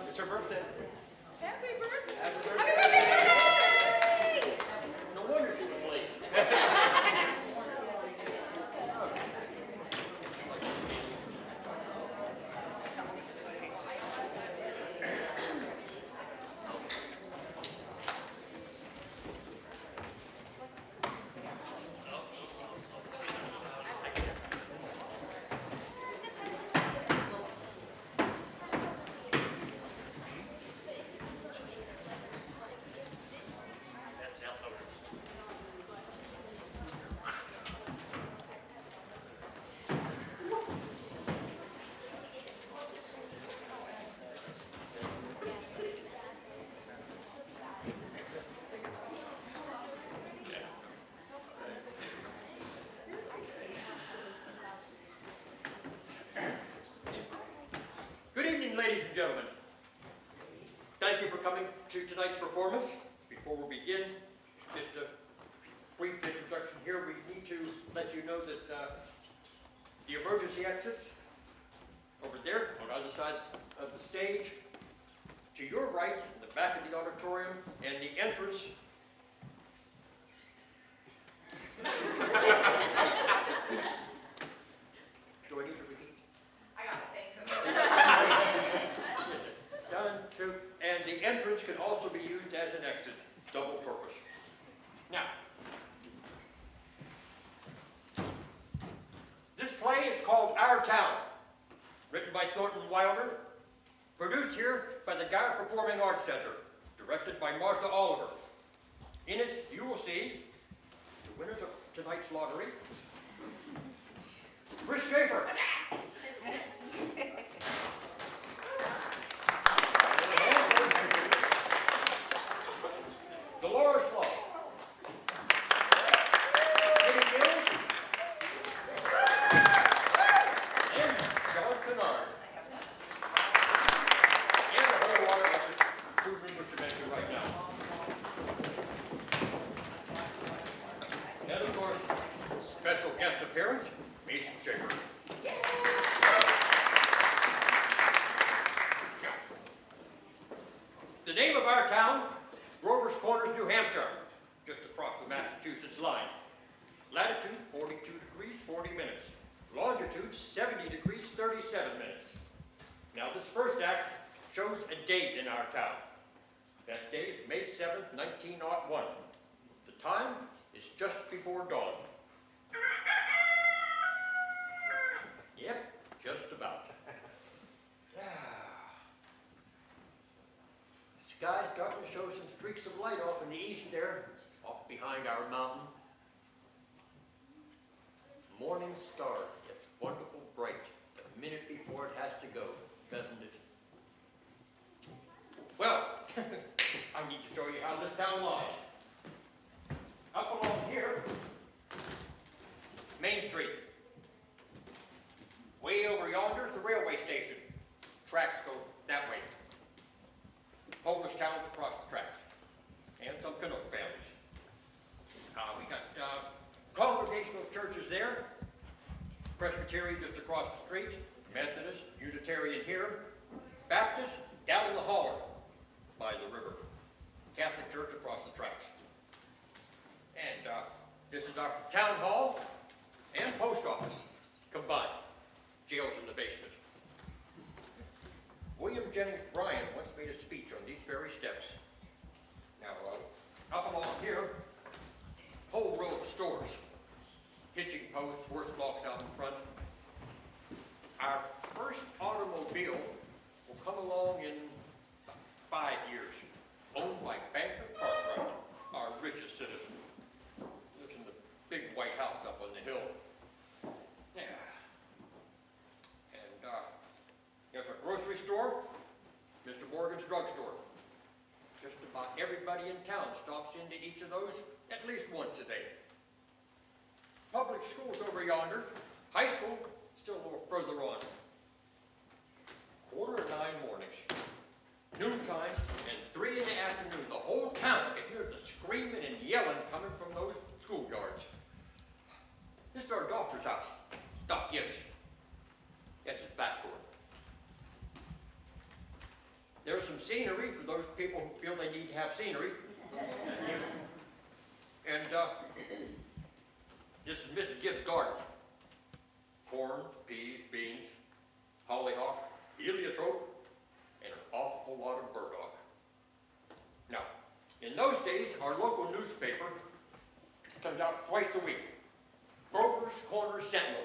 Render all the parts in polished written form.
It's her birthday. Happy birthday! Happy Happy birthday. birthday! No wonder she was late. Good evening, ladies and gentlemen. Thank you for coming to tonight's performance. Before we begin, just a brief introduction here. We need to let you know that the emergency exits over there on either side of the stage, to your right, in the back of the auditorium, and the entrance. Do I need to repeat? I got it, thanks. Done, two, and the entrance can also be used as an exit, double purpose. Now, this play is called Our Town, written by Thornton Wilder, produced here by the Garrett Performing Arts Center, directed by Martha Oliver. In it, you will see the winners of tonight's lottery, Chris Schaefer. Dolores Law. Eddie Mills. And John Kennard. And a whole lot of others, two members to mention right now. And of course, special guest appearance, Mason Schaefer. The name of our town, Grover's Corners, New Hampshire, just across the Massachusetts line. Latitude, 42 degrees, 40 minutes. Longitude, 70 degrees, 37 minutes. Now, this first act shows a date in our town. That date is May 7th, 1901. The time is just before dawn. Yep, just about. The sky's starting to show some streaks of light. light off in the east there, off behind our mountain. Morning star gets wonderful bright the minute before it has to go, doesn't it? Well, I need to show you how this town lies. Up along here, Main Street. Way over yonder is the railway station. Tracks go that way. Polish towns across the tracks. And some Canuck families. We got congregational churches there. Presbyterian just across the street. Methodist, Unitarian here. Baptist down in the holler by the river. Catholic church across the tracks. And this is our town hall and post office combined. Jail's in the basement. William Jennings Bryan once made a speech on these very steps. Now, up along here, whole row of stores. Hitching posts, horse blocks out in front. Our first automobile will come along in 5 years. Owned by Banker Cartwright, our richest citizen. Lives in the big white house up on the hill. Yeah. And there's a grocery store, Mr. Morgan's drugstore. Just about everybody in town stops into each of those at least once a day. Public schools over yonder. High school still a little further on. 8:45 mornings. Noon times and 3 in the afternoon. The whole town can hear the screaming and yelling coming from those schoolyards. This is our doctor's house, Doc Gibbs. That's his back door. There's some scenery for those people who feel they need to have scenery. And this is Mrs. Gibbs' garden. Corn, peas, beans, hollyhock, heliotrope, and an awful lot of burdock. Now, in those days, our local newspaper comes out twice a week. Grover's Corner Sentinel.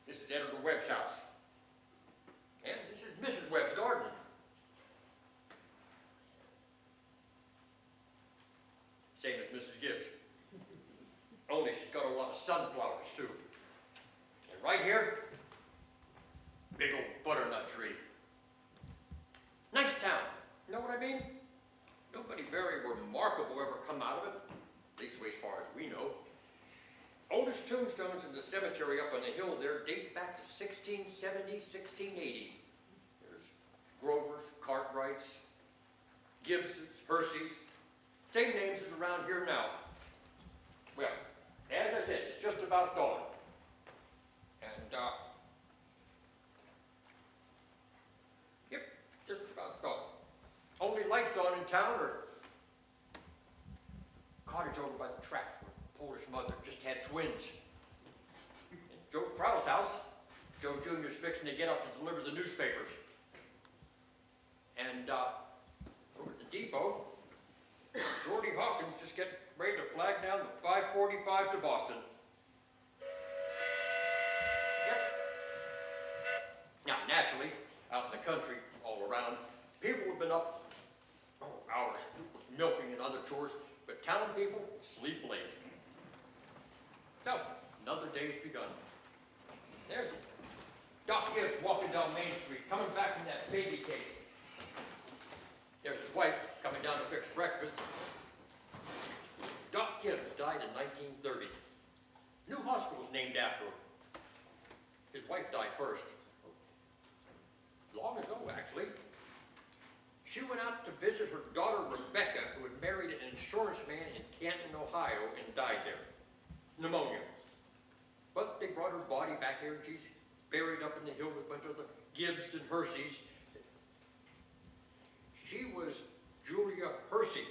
This is Editor Webb's house. And this is Mrs. Webb's garden. Same as Mrs. Gibbs. Only she's got a lot of sunflowers, too. And right here, big old butternut tree. Nice town. You know what I mean? Nobody very remarkable ever come out of it, at least as far as we know. Oldest tombstones in the cemetery up on the hill there date back to 1670, 1680. There's Grovers, Cartwrights, Gibbses, Herseys. Same names as around here now. Well, as I said, it's just about dawn. And, yep, just about dawn. Only lights on in town are cottage over by the tracks where Polish mother just had twins. And Joe Crowell's house, Joe Jr.'s fixing to get up to deliver the newspapers. And, over at the depot, Shorty Hawkins just getting ready to flag down the 545 to Boston. Yep. Now, naturally, out in the country, all around, people have been up hours milking and other chores, but town people sleep late. So, another day's begun. There's Doc Gibbs walking down Main Street, coming back from that baby case. There's his wife coming down to fix breakfast. Doc Gibbs died in 1930. New hospital's named after him. His wife died first. Long ago, actually. She went out to visit her daughter, Rebecca, who had married an insurance man in Canton, Ohio, and died there. Pneumonia. But they brought her body back here, and she's buried up in the hill with a bunch of the Gibbs and Herseys. She was Julia Hersey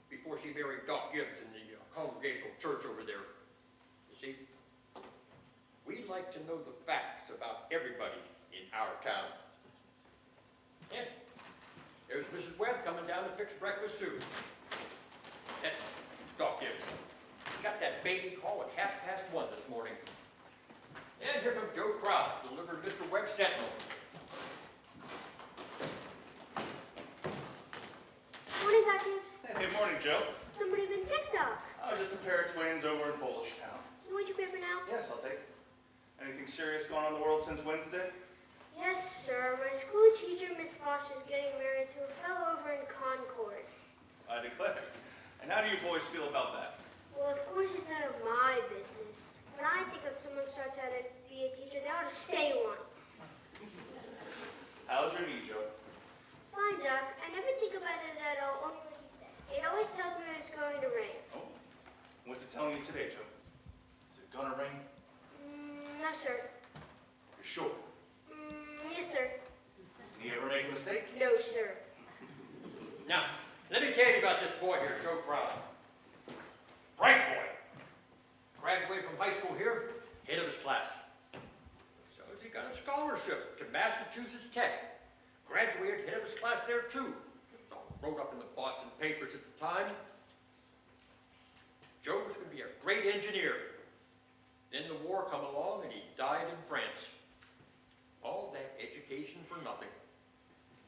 before she married Doc Gibbs in the Congregational Church over there. You see, we like to know the facts about everybody in our town. And there's Mrs. Webb coming down to fix breakfast too. That's Doc Gibbs. Got that baby call at 1:30 this morning. And here comes Joe Crowell, delivering Mr. Webb's Sentinel. Morning, Doc Gibbs. Good morning, Joe. Somebody been sick, Doc. Oh, just a pair of twins over in Polish Town. You want your paper now? Yes, I'll take it. Anything serious going on in the world since Wednesday? Yes, sir. My school teacher, Miss Foster's getting married to a fellow over in Concord. I declare. And how do you boys feel about that? Well, of course it's none of my business. But I think if someone starts out to be a teacher, they ought to stay one. How's your knee, Joe? Fine, Doc. I never think about it at all, only what you say. It always tells me when it's going to rain. Oh. What's it telling you today, Joe? Is it gonna rain? No, sir. You're sure? Yes, sir. Did you ever make a mistake? No, sir. Now, let me tell you about this boy here, Joe Crowder. Bright boy. Graduated from high school here, head of his class. So he got a scholarship to Massachusetts Tech. Graduated head of his class there too. It's all wrote up in the Boston papers at the time. Joe was going to be a great engineer. Then the war come along and he died in France. All that education for nothing.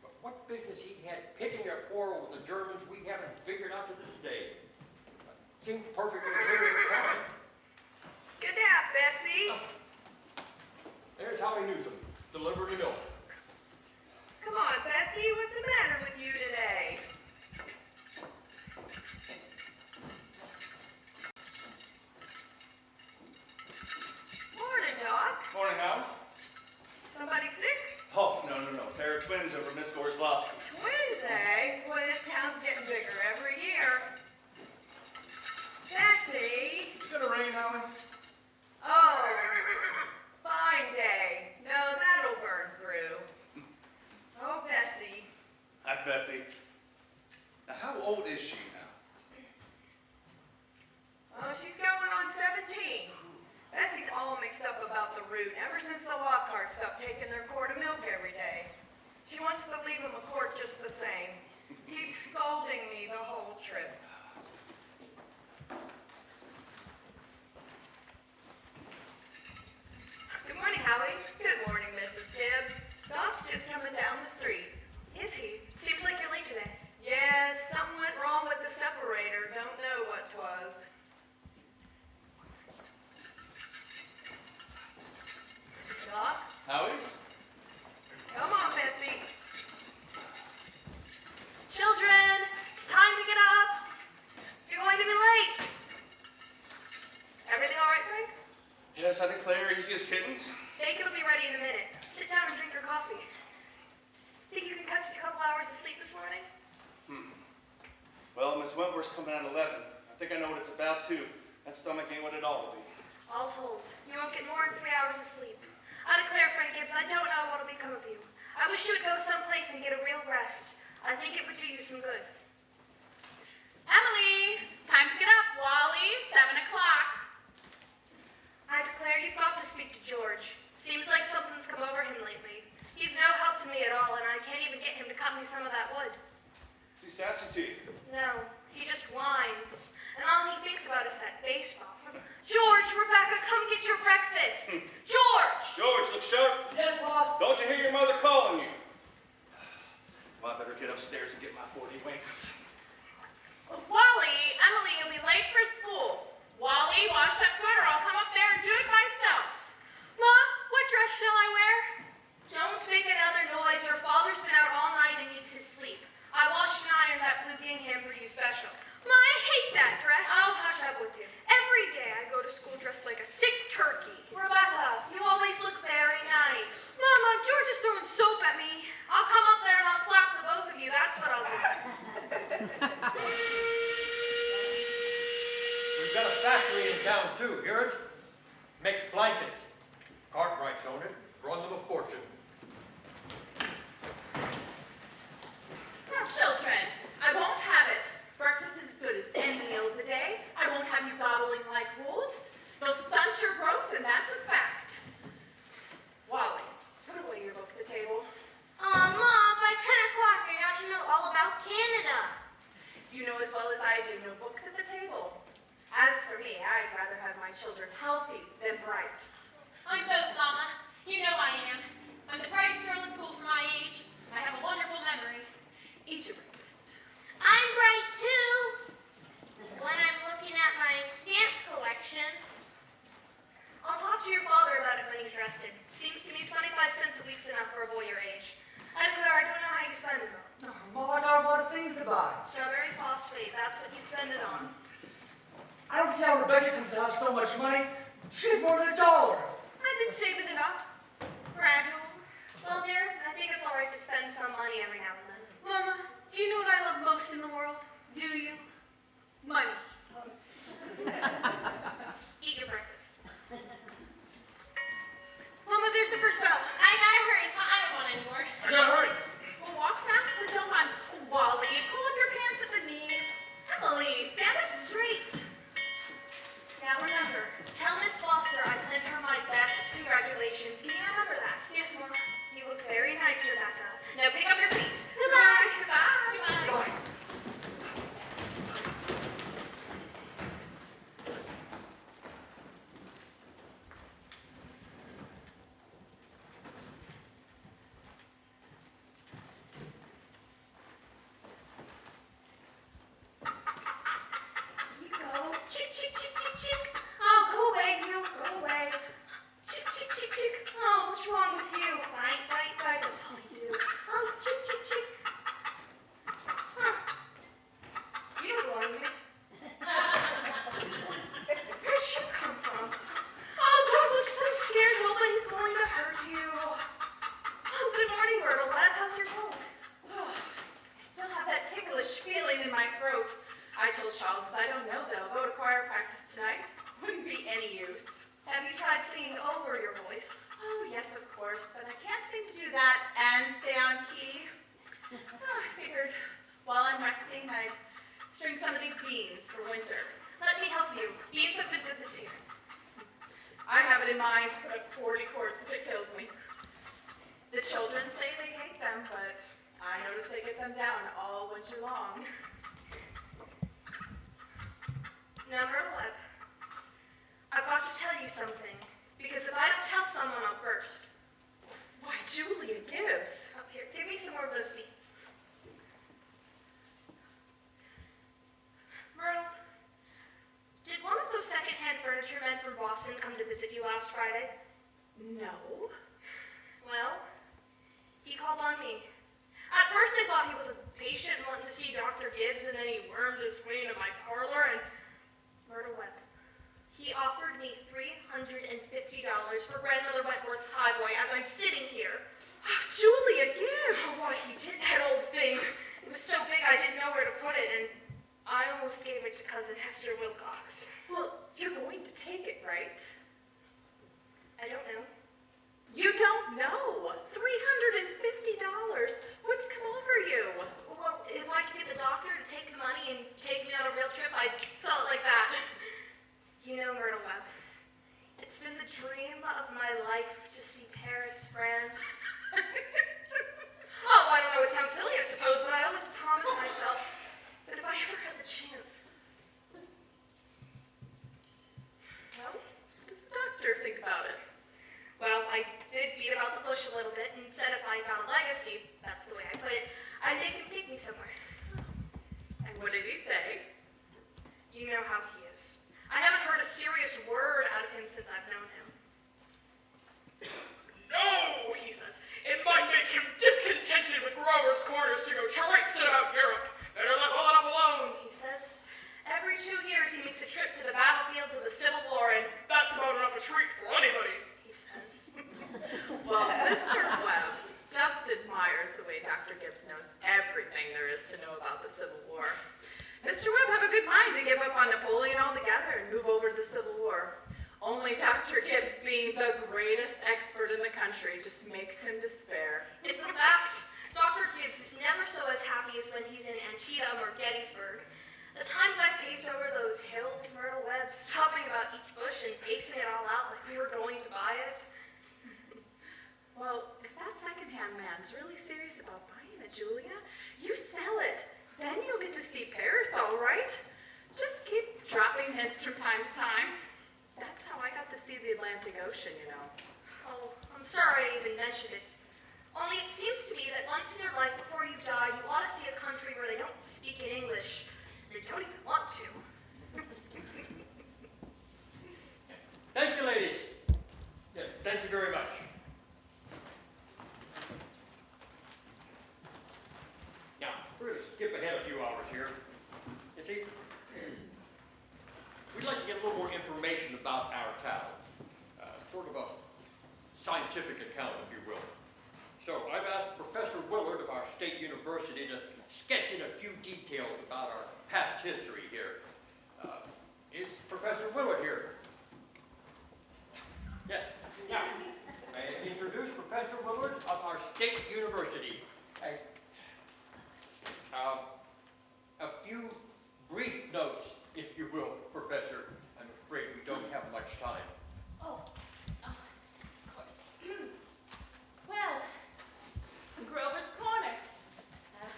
But what business he had picking a quarrel with the Germans, we haven't figured out to this day. Seemed perfectly clear at the time. Good nap, Bessie. There's how he knew some delivery milk. Come on, Bessie, what's the matter with you today? Morning, Doc. Morning, Hal. Somebody sick? Oh, no. Pair of twins over Miss Gorzlowski. Twins, eh? Boy, this town's getting bigger every year. Bessie. It's gonna rain, Howie. Oh, fine day. No, that'll burn through. Oh, Bessie. Hi, Bessie. Now, how old is she now? Oh, she's going on 17. Bessie's all mixed up about the route ever since the Lockharts stopped taking their quart of milk every day. She wants to leave them a quart just the same. Keeps scolding me the whole trip. Good morning, Howie. Good morning, Mrs. Gibbs. Doc's just coming down the street. Is he? Seems like you're late today. Yes, something went wrong with the separator. Don't know what 'twas. Doc? Howie? Come on, Bessie. Children, it's time to get up. You're going to be late. Everything all right, Frank? Yes, I declare, easy as kittens. Bacon will be ready in a minute. Sit down and drink your coffee. Think you can cut a couple hours of sleep this morning? Well, Miss Wentworth's coming at 11. I think I know what it's about, too. That stomach ain't what it ought to be. All told, you won't get more than 3 hours of sleep. I declare, Frank Gibbs, I don't know what'll become of you. I wish you would go someplace and get a real rest. I think it would do you some good. Emily, time to get up. Wally, 7 o'clock. I declare you've got to speak to George. Seems like something's come over him lately. He's no help to me at all, and I can't even get him to cut me some of that wood. Is he sassy to you? No, he just whines. And all he thinks about is that baseball. George, Rebecca, come get your breakfast. George! George, look sharp. Yes, Bob. Don't you hear your mother calling you? Well, I better get upstairs and get my 40 winks. Wally, Emily will be late for school. Wally, wash up good or I'll come up there and do it myself. Ma, what dress shall I wear? Don't make another noise. Your father's been out all night and needs his sleep. I washed and ironed that blue gingham for you special. Ma, I hate that dress. I'll hush up with you. Every day I go to school dressed like a sick turkey. Rebecca, you always look very nice. Mama, George is throwing soap at me. I'll come up there and I'll slap the both of you. That's what I'll do. We've got a factory in town too, hear it? Makes blankets. Cartwrights own it, run them a fortune. Now, children, I won't have it. Breakfast is as good as any meal of the day. I won't have you gobbling like wolves. You'll stunt your growth, and that's a fact. Wally, put away your book at the table. Mom, by 10 o'clock, I got to know all about Canada. You know as well as I do, no books at the table. As for me, I'd rather have my children healthy than bright. I'm both, Mama. You know I am. I'm the brightest girl in school for my age. I have a wonderful memory. Eat your breakfast. I'm bright too. that's what you spend it on. I don't see how Rebecca comes to have so much money. She has more than $1. I've been saving it up. Gradual. Well, dear, I think it's all right to spend some money every now and then. Mama, do you know what I love most in the world? Do you? Money. Eat your breakfast. Mama, there's the first bell. I gotta hurry. I don't want any more. I gotta hurry. Well, walk fast, but don't run. Wally, pull up your pants at the knee. Emily, stand up straight. Now remember, tell Miss Foster I sent her my best. Congratulations. Can you remember that? Yes, Mama. You look very nice, Rebecca. Now pick up your feet. Goodbye. Goodbye. Goodbye. You go. Chick, chick, chick, chick, chick. Oh, go away, you. Go away. Chick, chick, chick, chick. Oh, what's wrong with you? Fight, fight, fight. That's all you do. Oh, chick, chick, chick. Huh. You don't belong here. Where'd you come from? Oh, don't look so scared. Nobody's going to hurt you. Oh, good morning, Myrtle. How's your cold? Oh, I still have that ticklish feeling in my throat. I told Charles I don't know that I'll go to choir practice tonight. Wouldn't be any use. Have you tried singing over your voice? Oh, yes, of course, but I can't seem to do that and stay on key. Oh, I figured while I'm resting, I'd string some of these beans for winter. Let me help you. Beans have been good this year. I have it in mind to put up 40 chords if it kills me. The children say they hate them, but I notice they get them down all winter long. Now, Myrtle Webb, I've got to tell you something, because if I don't tell someone, I'll burst. Why, Julia Gibbs. Up here, give me some more of those beans. Myrtle, did one of those secondhand furniture men from Boston come to visit you last Friday? No. Well, he called on me. At first I thought he was a patient wanting to see Dr. Gibbs, and then he wormed his way into my parlor, and Myrtle Webb, he offered me $350 for Grandmother Wentworth's highboy as I'm sitting here. Oh, Julia Gibbs. Oh, boy, he did that old thing. It was so big I didn't know where to put it, and I almost gave it to Cousin Hester Wilcox. Well, you're going to take it, right? I don't know. You don't know. $350. What's come over you? Well, if I could get the doctor to take the money and take me on a real trip, I'd sell it like that. You know, Myrtle Webb, it's been the dream of my life to see Paris, France. Oh, I don't know, it sounds silly, I suppose, but I always promised myself that if I ever had the chance. Well, what does the doctor think about it? Well, I did beat about the bush a little bit and said if I found a legacy, that's the way I put it, I'd make him take me somewhere. And what did he say? You know how he is. I haven't heard a serious word out of him since I've known him. No, he says. It might make him discontented with Grover's Corners to go traipsing about Europe. Better let well enough alone, he says. Every 2 years he makes a trip to the battlefields of the Civil War, and that's about enough a treat for anybody, he says. Well, Mr. Webb just admires the way Dr. Gibbs knows everything there is to know about the Civil War. Mr. Webb have a good mind to give up on Napoleon altogether and move over to the Civil War. Only Dr. Gibbs, being the greatest expert in the country, just makes him despair. It's a fact. Dr. Gibbs is never so as happy as when he's in Antietam or Gettysburg. The times I've paced over those hills, Myrtle Webb, stopping about each bush and pacing it all out like we were going to buy it. Well, if that secondhand man's really serious about buying it, Julia, you sell it. Then you'll get to see Paris, all right? Just keep dropping hints from time to time. That's how I got to see the Atlantic Ocean, you know. Oh, I'm sorry I even mentioned it. Only it seems to me that once in your life before you die, you ought to see a country where they don't speak in English. They don't even want to. Thank you, ladies. Yes, thank you very much. Now, we're going to skip ahead a few hours here. You see, a little more information about our town. Sort of a scientific account, if you will. So I've asked Professor Willard of our state university to sketch in a few details about our past history here. Is Professor Willard here? Yes. Now, may I introduce Professor Willard of our state university. A few brief notes, if you will, Professor. I'm afraid we don't have much time. Oh, of course. Well, Grover's Corners.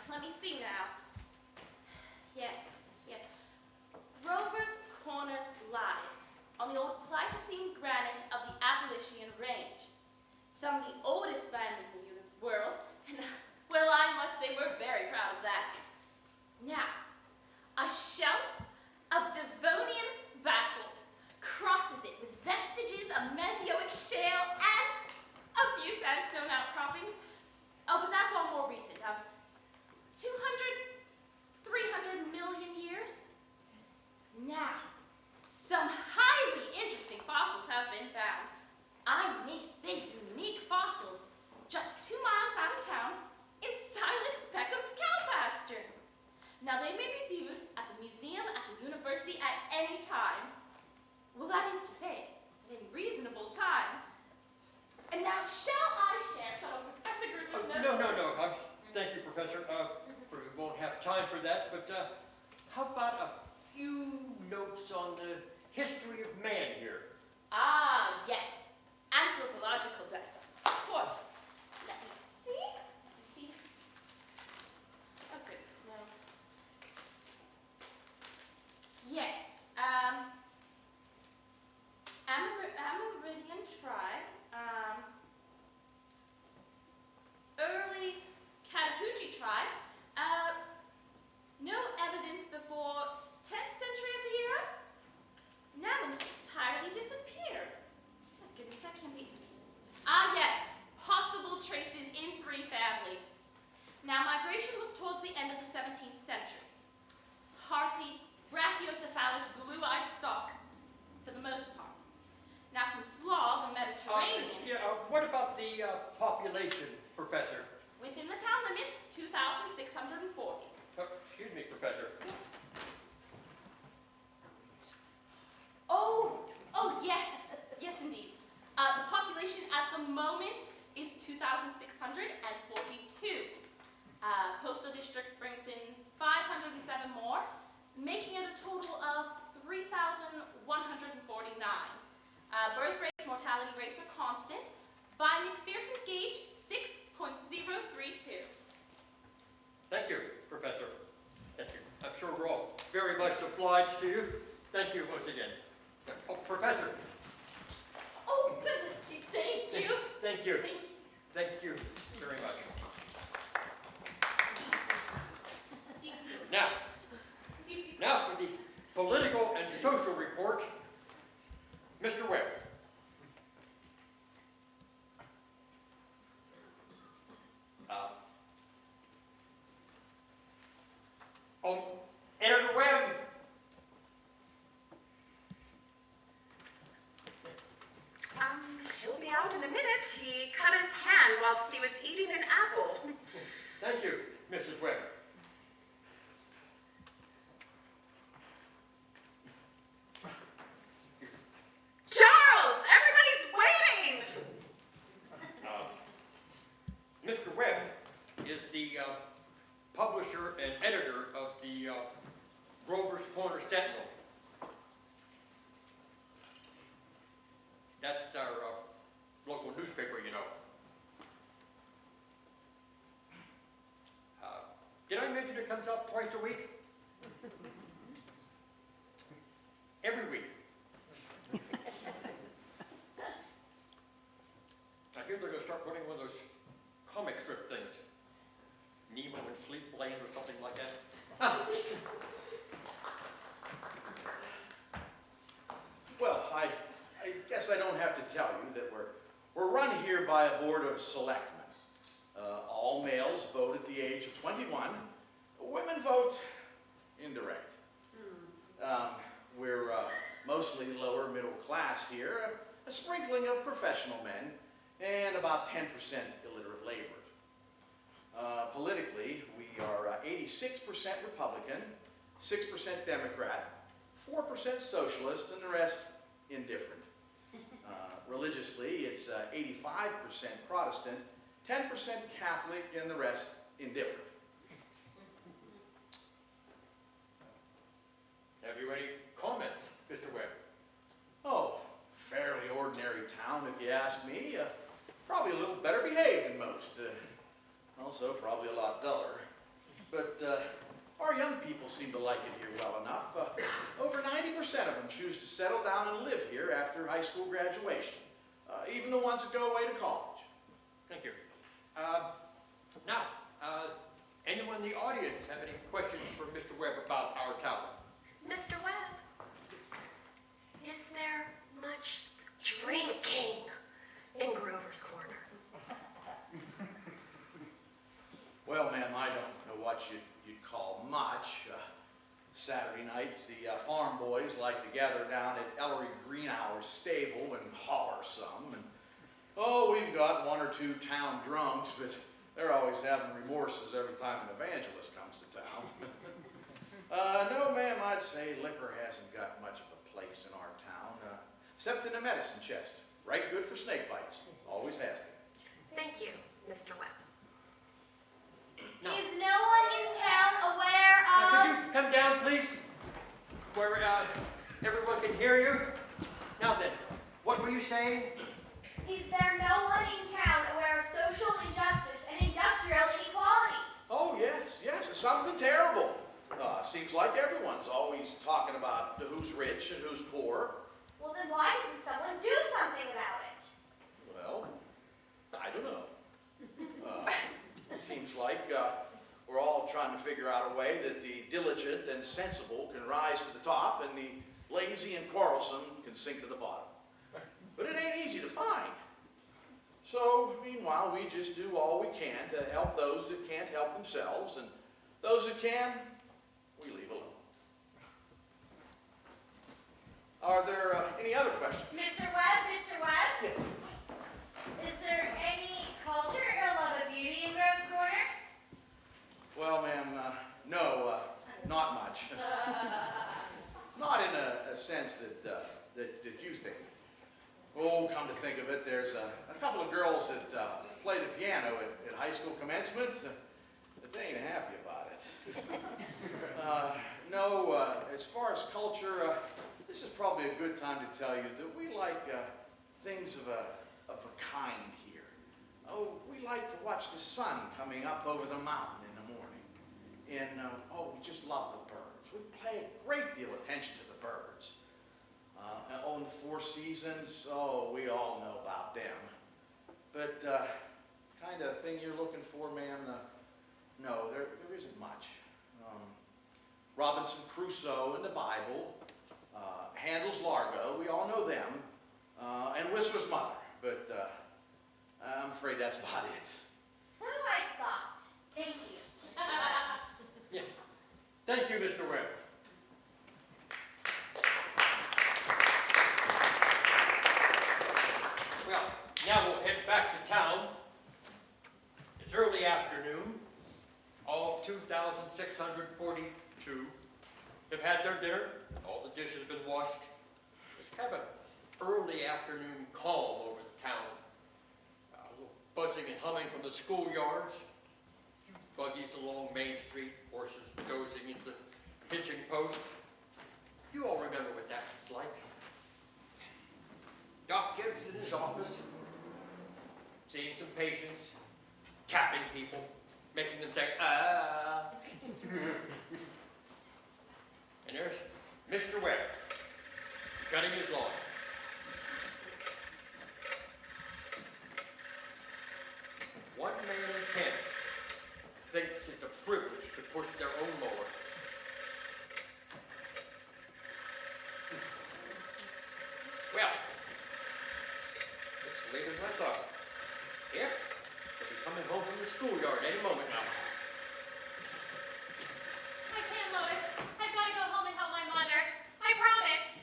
Let me see now. Yes. Grover's Corners lies on the old Pleistocene granite of the Appalachian Range. Some of the oldest land in the world, and well, I must say we're very proud of that. Now, a shelf of Devonian basalt crosses it with vestiges of Mesozoic shale and a few sandstone outcroppings. Oh, but that's all more recent. 300 million years? Now, some highly interesting fossils have been found. I may say unique fossils just 2 miles out of town in Silas Beckham's cow pasture. Now, they may be viewed at the museum at the university at any time. Well, that is to say, in reasonable time. And now, shall I share some of Professor Gruber's notes? No. Thank you, Professor. We won't have time for that, but how about a few notes on the history of man here? Ah, yes. Anthropological data. Of course. Let me see. Oh, goodness, no. Yes. Amerindian tribe. Early Chattahoochee tribes. No evidence before 10th century of the era. Now entirely disappeared. My goodness, that can be. Ah, yes. Possible traces in 3 families. Now, migration was toward the end of the 17th century. Hearty, brachiocephalic, blue-eyed stock, for the most part. Now, some Slav and Mediterranean. What about the population, Professor? Within the town limits, 2,640. Excuse me, Professor. Oh, yes. Yes, indeed. The population at the moment is 2,642. Postal district brings in 507 more, making it a total of 3,149. Birth rates, mortality rates are constant. By McPherson's gauge, 6.032. Thank you, Professor. Thank you. I'm sure we're all very much obliged to you. Thank you once again. Oh, Professor. Oh, goodness. Thank you. Thank you. Thank you very much. Now for the political and social report, Mr. Webb. Editor Webb. He'll be out in a minute. He cut his hand whilst he was eating an apple. Thank you, Mrs. Webb. Charles, everybody's waiting. Mr. Webb is the publisher and editor of the Grover's Corner Sentinel. That's our local newspaper, you know. Did I mention it comes out twice a week? Every week. I hear they're going to start putting one of those comic strip things. Nemo and Sleep Lane or something like that. Well, I guess I don't have to tell you that we're run here by a board of selectmen. All males vote at the age of 21. Women vote indirect. We're mostly lower middle class here, a sprinkling of professional men, and about 10% illiterate laborers. Politically, we are 86% Republican, 6% Democrat, 4% Socialist, and the rest indifferent. Religiously, it's 85% Protestant, 10% Catholic, and the rest indifferent. Have you any comments, Mr. Webb? Oh, fairly ordinary town, if you ask me. Probably a little better behaved than most. Also, probably a lot duller. But our young people seem to like it here well enough. Over 90% of them choose to settle down and live here after high school graduation, even the ones that go away to college. Thank you. Now, anyone in the audience have any questions for Mr. Webb about our town? Mr. Webb, is there much drinking in Grover's Corner? Well, ma'am, I don't know what you'd call much. Saturday nights, the farm boys like to gather down at Ellery Greenhour's stable and holler some. And, oh, we've got one or two town drunks, but they're always having remorses every time an evangelist comes to town. No, ma'am, I'd say liquor hasn't got much of a place in our town, except in the medicine chest. Right good for snake bites. Always has been. Thank you, Mr. Webb. No. Is no one in town aware Could of... you come down, please? Where everyone can hear you? Now then, what were you saying? Is there no one in town aware of social injustice and industrial inequality? Oh, yes, it's something terrible. Seems like everyone's always talking about who's rich and who's poor. Well, then why doesn't someone do something about it? Well, I don't know. Seems like we're all trying to figure out a way that the diligent and sensible can rise to the top and the lazy and quarrelsome can sink to the bottom. But it ain't easy to find. So, meanwhile, we just do all we can to help those that can't help themselves, and those that can, we leave alone. Are there any other questions? Mr. Webb, Mr. Webb, Yes. is there any culture or love of beauty in Grove's Corner? Well, ma'am, no, not much. Not in a sense that you think. Oh, come to think of it, there's a couple of girls that play the piano at high school commencement, but they ain't happy about it. No, as far as culture, this is probably a good time to tell you that we like things of a kind here. Oh, we like to watch the sun coming up over the mountain in the morning. And, we just love the birds. We pay a great deal of attention to the birds. On the Four Seasons, we all know about them. But kind of thing you're looking for, ma'am, no, there isn't much. Robinson Crusoe in the Bible, Handel's Largo, we all know them, and Whistler's Mother, but I'm afraid that's about it. So I thought. Thank you. Yes. Thank you, Mr. Webb. Well, now we'll head back to town. It's early afternoon. All 2,642 have had their dinner. All the dishes have been washed. It's kind of an early afternoon calm over the town. A little buzzing and humming from the schoolyards. Buggies along Main Street, horses dozing into the hitching post. You all remember what that was like. Doc Gibbs in his office, seeing some patients, tapping people, making them say, ah. And there's Mr. Webb, cutting his lawn. One man in 10 thinks it's a privilege to push their own mower. Well, it's later than I thought. Yeah, they'll be coming home from the schoolyard any moment now. I can't, Lois. I've got to go home and help my mother. I promise.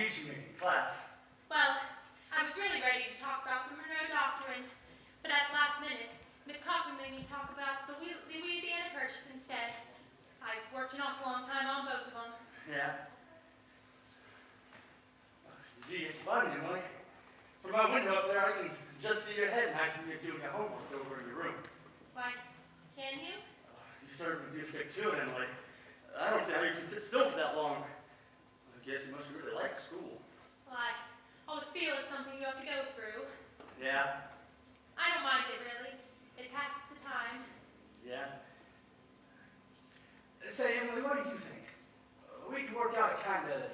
teaching me in class? Well, I was really ready to talk about the Monroe Doctrine, but at the last minute, Miss Cochran made me talk about the Louisiana Purchase instead. I worked an awful long time on both of them. Yeah. Gee, it's funny, Emily. From my window up there, I can just see your head next to you doing your homework over in your room. Why, can you? You certainly do stick to it, Emily. I don't see how you can sit still for that long. I guess you must really like school. Well, I always feel it's something you have to go through. Yeah? I don't mind it, really. It passes the time. Yeah? Say, Emily, what do you think? We can work out a kind of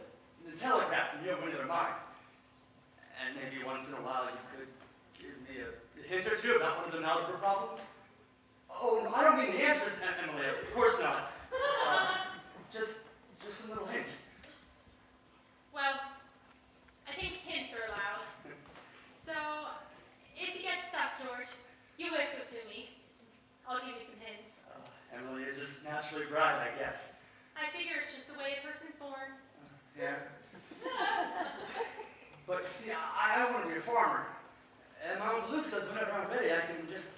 telegraph from your window to mine. And maybe once in a while you could give me a hint or two about one of the algebra problems. Oh, no, I don't mean the answers, Emily, of course not. Just a little hint. Well, I think hints are allowed. So, if you get stuck, George, you whistle to me. I'll give you some hints. Emily, you're just naturally bright, I guess. I figure it's just the way a person's born. Yeah. But see, I want to be a farmer. And my Uncle Luke says whenever I'm ready, I can just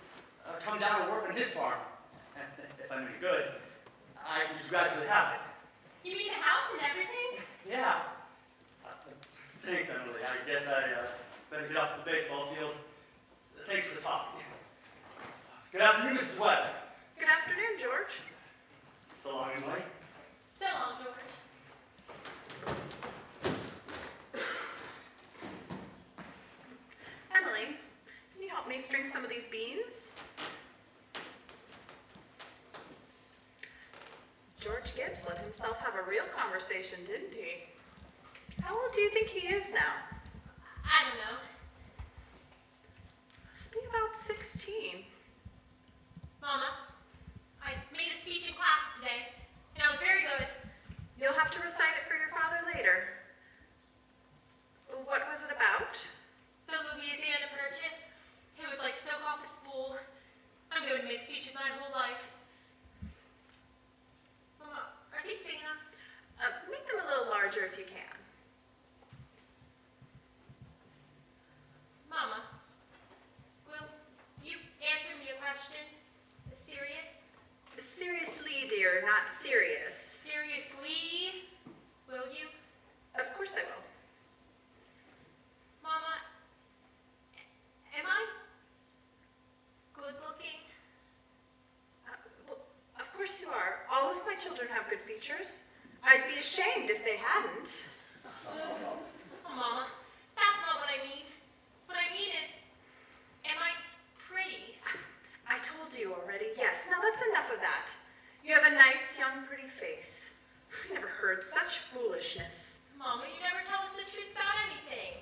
come down and work on his farm. If I'm any good, I can just gradually have it. You mean the house and everything? Yeah. Thanks, Emily. I guess I better get off the baseball field. Thanks for the talk. Good afternoon, Mrs. Webb. Good afternoon, George. So long, Emily. So long, George. Emily, can you help me string some of these beans? George Gibbs let himself have a real conversation, didn't he? How old do you think he is now? I don't know. Must be about 16. Mama, I made a speech in class today, and I was very good. You'll have to recite it for your father later. What was it about? The Louisiana Purchase. It was like soak off the spool. I'm going to make speeches my whole life. Mama, are these big enough? Make them a little larger if you can. Mama, will you answer me a question? Serious? Seriously, dear, not serious. Seriously? Will you? Of course I will. Mama, am I good looking? Well, of course you are. All of my children have good features. I'd be ashamed if they hadn't. Oh, Mama, that's not what I mean. What I mean is, am I pretty? I told you already. Yes, now that's enough of that. You have a nice, young, pretty face. I never heard such foolishness. Mama, you never tell us the truth about anything.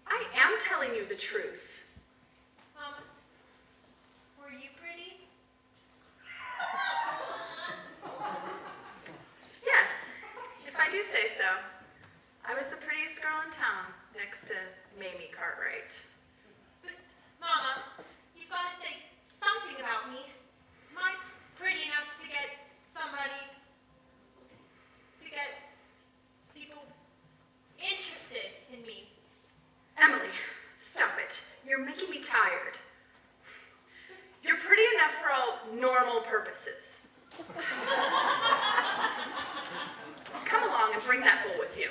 I am telling you the truth. Mama, were you pretty? Yes, if I do say so. I was the prettiest girl in town, next to Mamie Cartwright. But, Mama, you've got to say something about me. Am I pretty enough to get people interested in me? Emily, stop it. You're making me tired. You're pretty enough for all normal purposes. Come along and bring that bowl with you.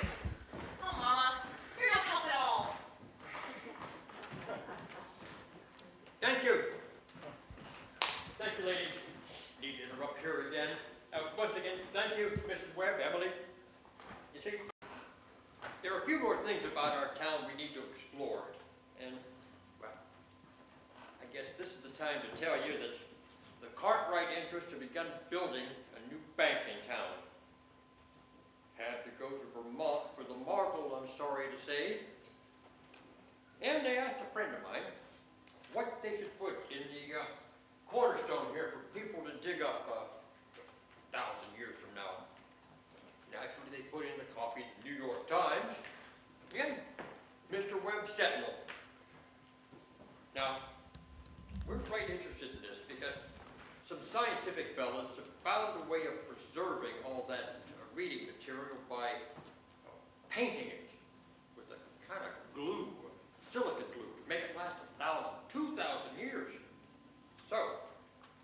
Oh, Mama, you're no help at all. Thank you. Thank you, ladies. Need to interrupt here again. Once again, thank you, Mrs. Webb, Emily. You see, there are a few more things about our town we need to explore. And, well, I guess this is the time to tell you that the Cartwright interest have begun building a new bank in town. Had to go to Vermont for the marble, I'm sorry to say. And they asked a friend of mine what they should put in the cornerstone here for people to dig up 1,000 years from now. Naturally, they put in a copy of the New York Times and Mr. Webb Sentinel. Now, we're quite interested in this because some scientific fellows have found a way of preserving all that reading material by painting it. kind of glue, silicon glue, to make it last 1,000, 2,000 years. So,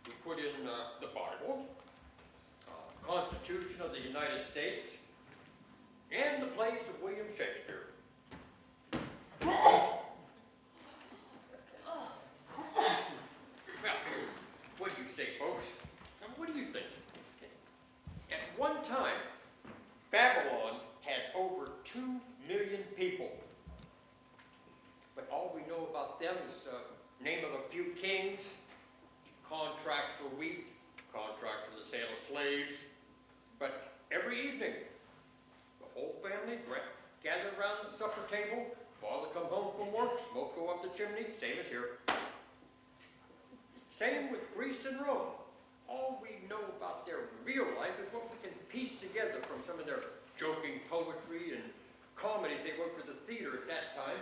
we put in the Bible, Constitution of the United States, and the plays of William Shakespeare. Well, what do you say, folks? Now, what do you think? At one time, Babylon had over 2 million people. But all we know about them is the name of a few kings, contracts for wheat, contracts for the sale of slaves. But every evening, the whole family gathered around the supper table. Father come home from work, smoke go up the chimney, same as here. Same with Greece and Rome. All we know about their real life is what we can piece together from some of their joking poetry and comedies they wrote for the theater at that time.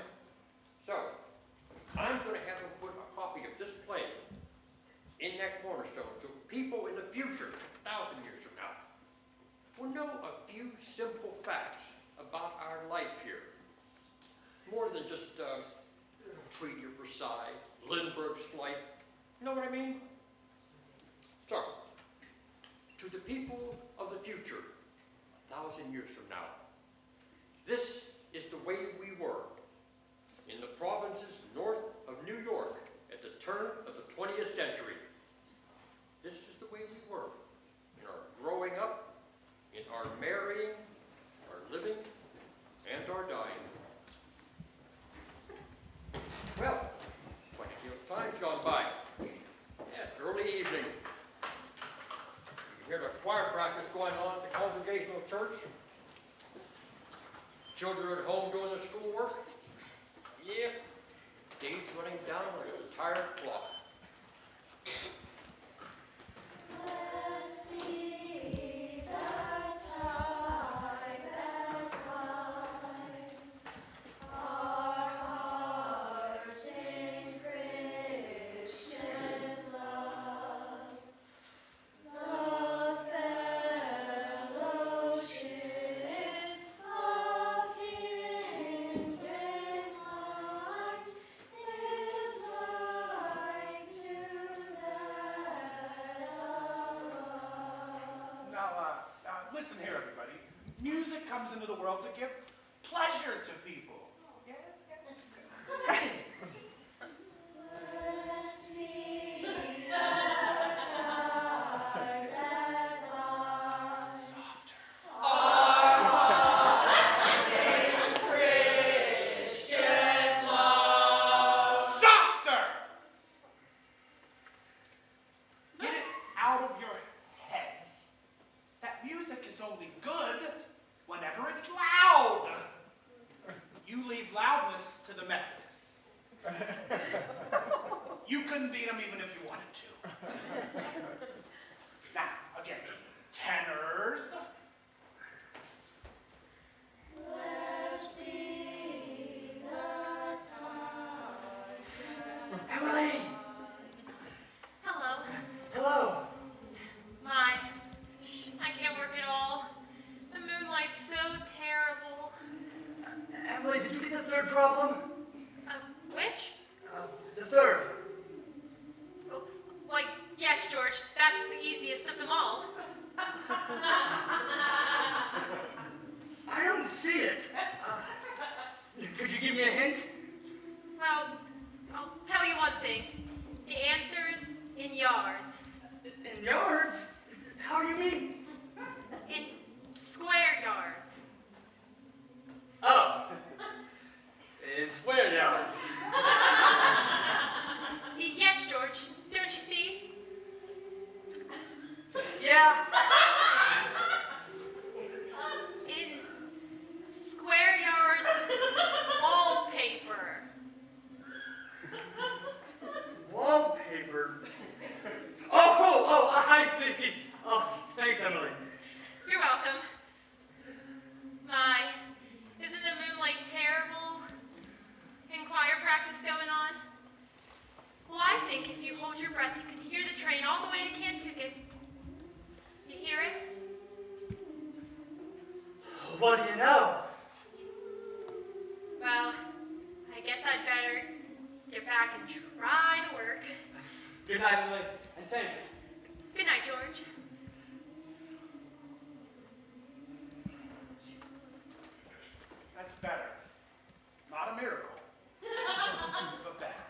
So, I'm going to have them put a copy of this play in that cornerstone so people in the future, 1,000 years from now, will know a few simple facts about our life here. More than just Treaty of Versailles, Lindbergh's flight. You know what I mean? So, to the people of the future, 1,000 years from now, this is the way we were in the provinces north of New York at the turn of the 20th century. This is the way we were in our growing up, in our marrying, our living, and our dying. Well, quite a deal of time's gone by. Yeah, it's early evening. You hear the choir practice going on at the Congregational Church. Children at home doing their schoolwork. Yep, days running down like a tired clock. Listen here, everybody. Music comes into the world to give pleasure to people. Yes, yes. You couldn't beat them even if you wanted to. Now, again, tenors. Blessed be the time. Emily! Hello. Hello! My, I can't work at all. The moonlight's so terrible. Emily, did you get the third problem? Which? The third. Oh, well, yes, George. That's the easiest of them all. I don't see it. Could you give me a hint? Well, I'll tell you one thing. The answer's in yards. In yards? How do you mean? In square yards. Oh. In square yards. Yes, George. Don't you see? Yeah. In square yards wallpaper. Wallpaper? Oh, I see. Oh, thanks, Emily. You're welcome. My, isn't the moonlight terrible? And choir practice going on? Well, I think if you hold your breath, you can hear the train all the way to Kentucket. You hear it? What do you know? Well, Good night, Emily, and thanks. Good night, George. That's better. Not a miracle, but better.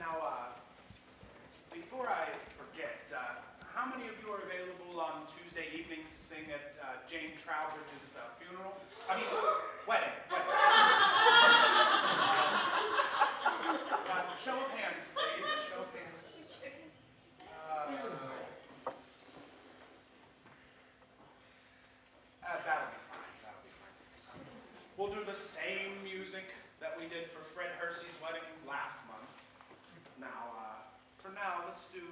Now, before I forget, how many of you are available on Tuesday evening to sing at Jane Trowbridge's funeral? I mean, wedding. Show of hands, please. Show of hands. That'll be fine. That'll be fine. We'll do the same music that we did for Fred Hersey's wedding last month. Now, for now, let's do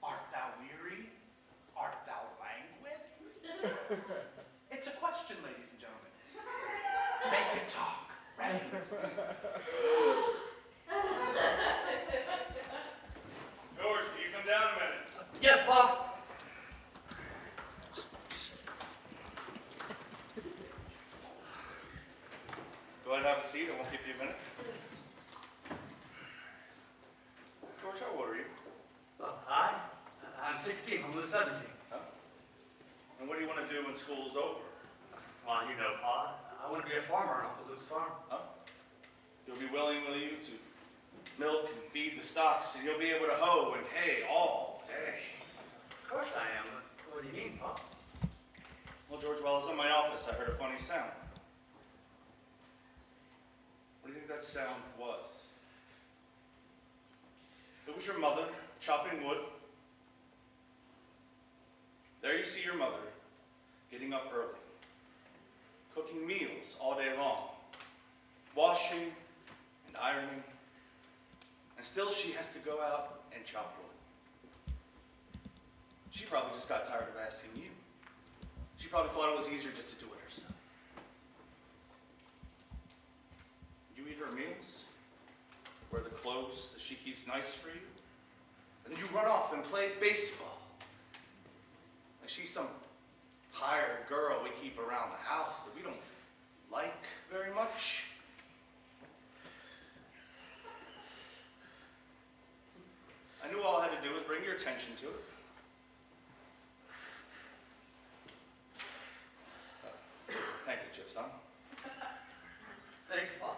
Art Thou Weary? Art Thou Languid? It's a question, ladies and gentlemen. Make it talk. Ready? George, can you come down a minute? Yes, Pa. Go ahead and have a seat. I won't keep you a minute. George, how old are you? Well, I'm 16. I'm only 17. Huh? And what do you want to do when school's over? Well, you know, Pa, I want to be a farmer on Uncle Luke's farm. Huh? You'll be willing, will you, to milk and feed the stocks, and you'll be able to hoe and hay all day. Of course I am, but what do you mean, Pa? Well, George, while I was in my office, I heard a funny sound. What do you think that sound was? It was your mother chopping wood. There you see your mother getting up early, cooking meals all day long, washing and ironing, and still she has to go out and chop wood. She probably just got tired of asking you. She probably thought it was easier just to do it herself. You eat her meals, wear the clothes that she keeps nice for you, and then you run off and play baseball. Like she's some hired girl we keep around the house that we don't like very much. I knew all I had to do was bring your attention to it. Handkerchiefs, huh? Thanks, Pa.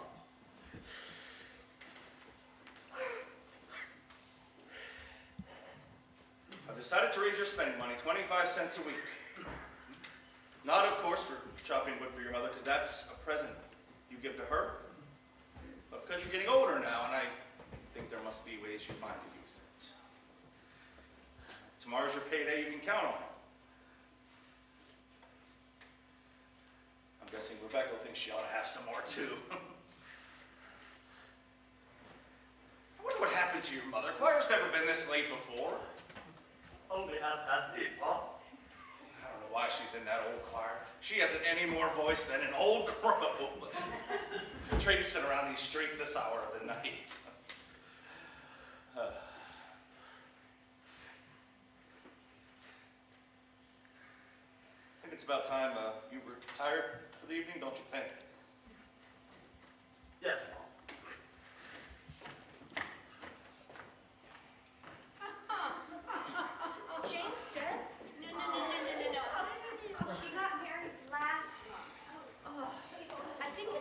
I've decided to raise your spending money 25 cents a week. Not, of course, for chopping wood for your mother, because that's a present you give to her, but because you're getting older now, and I think there must be ways you find to use it. Tomorrow's your payday, you can count on it. I'm guessing Rebecca thinks she ought to have some more, too. I wonder what happened to your mother. Choir's never been this late before. Only 8:30, Pa. I don't know why she's in that old choir. She hasn't any more voice than an old crow. Traipsing around these streets this hour of the night. I think it's about time you retired for the evening, don't you think? Yes, Pa. Jane's dead? No. She got married last month. Oh. I think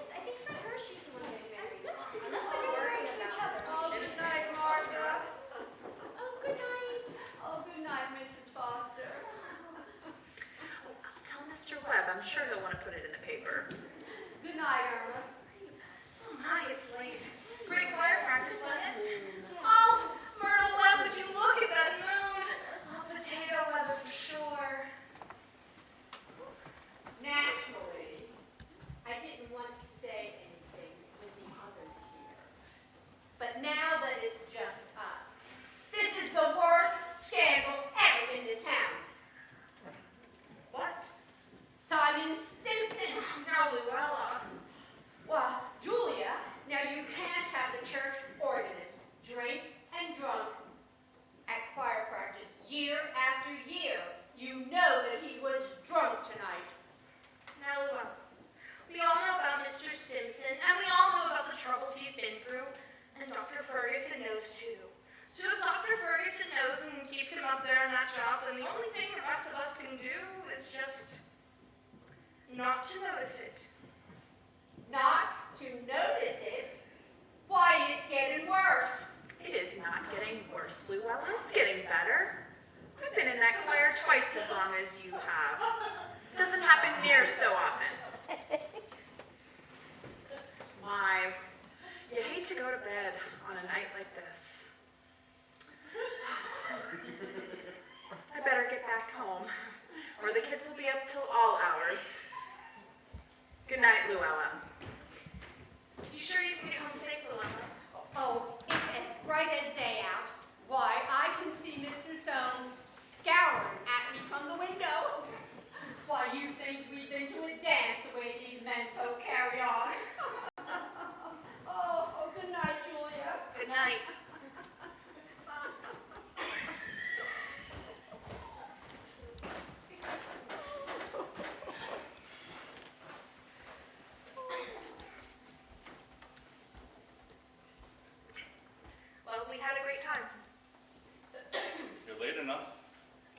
Fred Hershey's the one they married. Unless they're worried about her. Oh, good night, Martha. Oh, good night. Oh, good night, Mrs. Foster. I'll tell Mr. Webb. I'm sure he'll want to put it in the paper. Good night, Irma. Oh, my, there in that job, then the only thing the rest of us can do is just not to notice it. Not to notice it? Why, it's getting worse. It is not getting worse, Llewellyn. It's getting better. I've been in that choir twice as long as you have. Doesn't happen near so often. My, you hate to go to bed on a night like this. I better get back home, or the kids will be up till all hours. Good night, Llewellyn. You sure you can get home safe, Llewellyn? Oh, it's as bright as day out. Why, I can see Mr. Soames scouring at me from the window. Why, you think we've been to a dance the way these men folk carry on. Oh, good night, Julia. Good night. Well, we had a great time. You're late enough.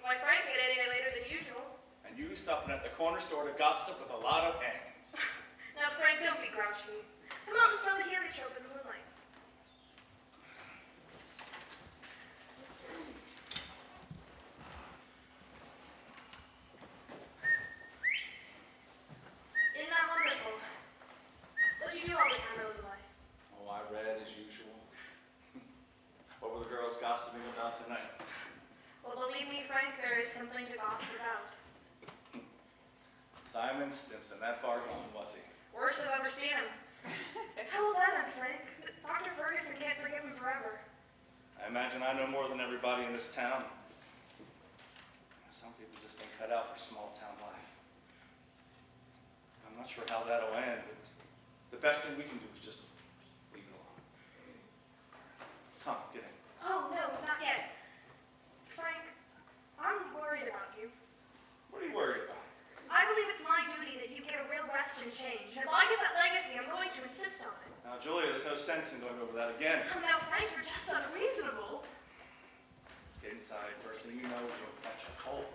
Why, Frank didn't get any later than usual. And you stopping at the corner store to gossip with a lot of hands. Now, Frank, don't be grouchy. Come on, let's run the heliotrope in the moonlight. Isn't that wonderful? What did you do all the time I was away? Oh, I read as usual. What were the girls gossiping about tonight? Well, believe me, Frank, there is something to gossip about. Simon Stimson, that far gone, was he? Worst I've ever seen him. How will that end, Frank? Dr. Ferguson can't forgive him forever. I imagine I know more than everybody in this town. Some people just ain't cut out for small town life. I'm not sure how that'll end, but the best thing we can do is just leave it alone. Come, get in. Oh, no, not yet. Frank, I'm worried about you. What are you worried about? I believe it's my duty that you get a real rest and change. And if I get that legacy, I'm going to insist on it. Now, Julia, there's no sense in going over that again. Oh, now, Frank, you're just unreasonable. Get inside. First thing you know, you'll catch a cold.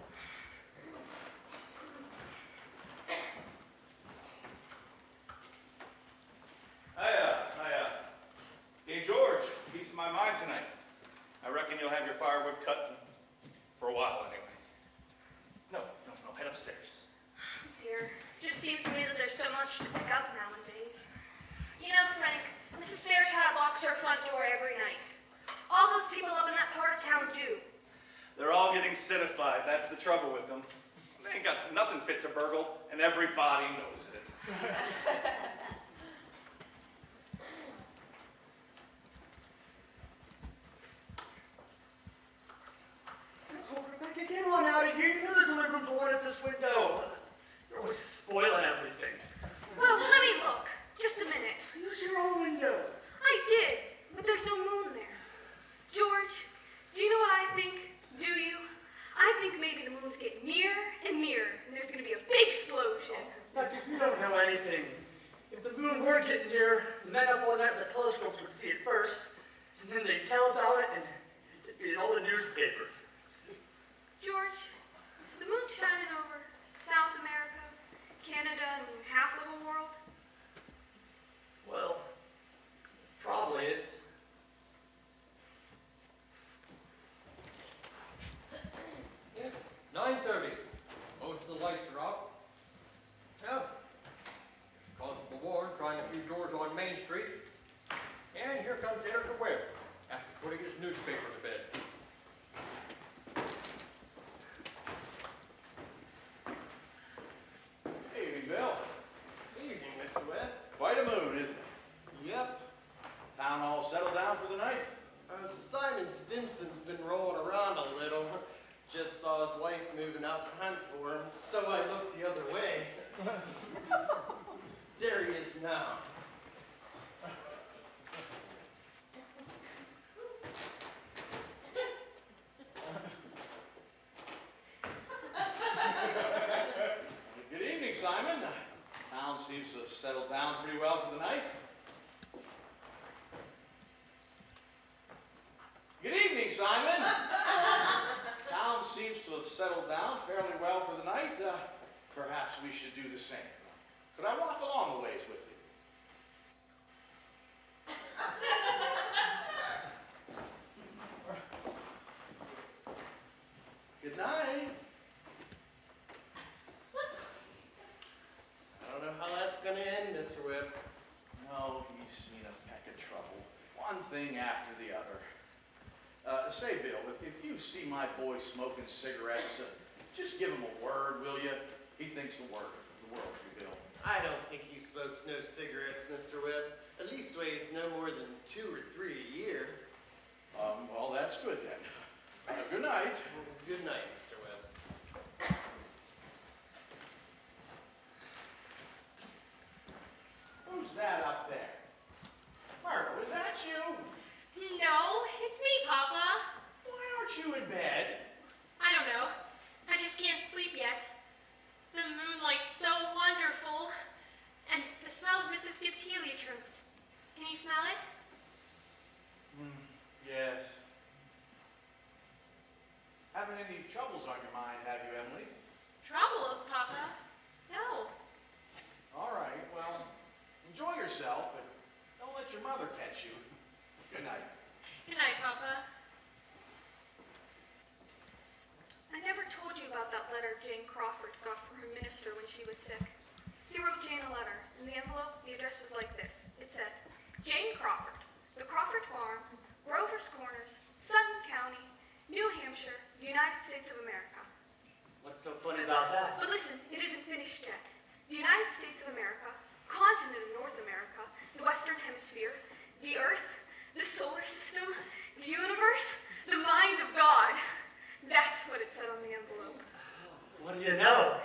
Hey, George, piece of my mind tonight. I reckon you'll have your firewood cut for a while anyway. No, head upstairs. Dear, just seems to me that there's so much to pick up nowadays. You know, Frank, Mrs. Fairchild locks her front door every night. All those people up in that part of town do. They're all getting citified. That's the trouble with them. They ain't got nothing fit to burgle, and everybody knows it. Oh, Rebecca, get on out of here. You know there's a living room for one at this window. You're always spoiling everything. Well, let me look. Just a minute. Use your own window. I did, but there's no moon there. George, do you know what I think? Do you? I think maybe the moon's getting nearer and nearer, and there's going to be a big explosion. Rebecca, you don't know anything. If the moon were getting near, the men up all night with the telescopes would see it first, and then they'd tell about it, and it'd be in all the newspapers. George, is the moon shining over South America, Canada, and half the whole world? Well, probably is. Yeah, 9:30. Most of the lights are out. Yeah. Constable Ward trying to view George on Main Street. And here comes Editor Webb after putting his newspaper to bed. Evening, Bill. Evening, Mr. Webb. Quite a mood, isn't it? Yep. Town all settled down for the night? Simon Stimson's been rolling around a little. Just saw his wife moving out to hunt for him, so I looked the other way. There he is now. Good evening, Simon. Town seems to have settled down pretty well for the night. Good evening, Simon. Town settled down fairly well for the night, perhaps we should do the same. Could I walk along the ways with you? Good night. I don't know how that's gonna end, Mr. Webb. No, he's seen a peck of trouble. One thing after the other. Say, Bill, if you see my boy smoking cigarettes, just give him a word, will you? He thinks the world of you, Bill. I don't think he smokes no cigarettes, Mr. Webb. At least weighs no more than 2 or 3 a year. Well, that's good then. Good night. Good night, Mr. Webb. Who's that up there? Myrtle, is that you? No, it's me, Papa. Why aren't you in bed? I don't know. I just can't sleep yet. The moonlight's so wonderful. And the smell of Mrs. Gibbs' heliotropes. Can you smell it? Yes. Having any troubles on your mind, have you, Emily? Troubles, Papa? No. All right, well, enjoy yourself, but don't let your mother catch you. Good night. Good night, Papa. I never told you about that letter Jane Crawford got from her minister when she was sick. He wrote Jane a letter. In the envelope, the address was like this. It said, Jane Crawford, the Crawford Farm, Grover's Corners, Sutton County, New Hampshire, United States of America. What's so funny about that? But listen, it isn't finished yet. The United States of America, continent of North America, the Western Hemisphere, the Earth, the solar system, the universe, the mind of God. That's what it said on the envelope. What do you know?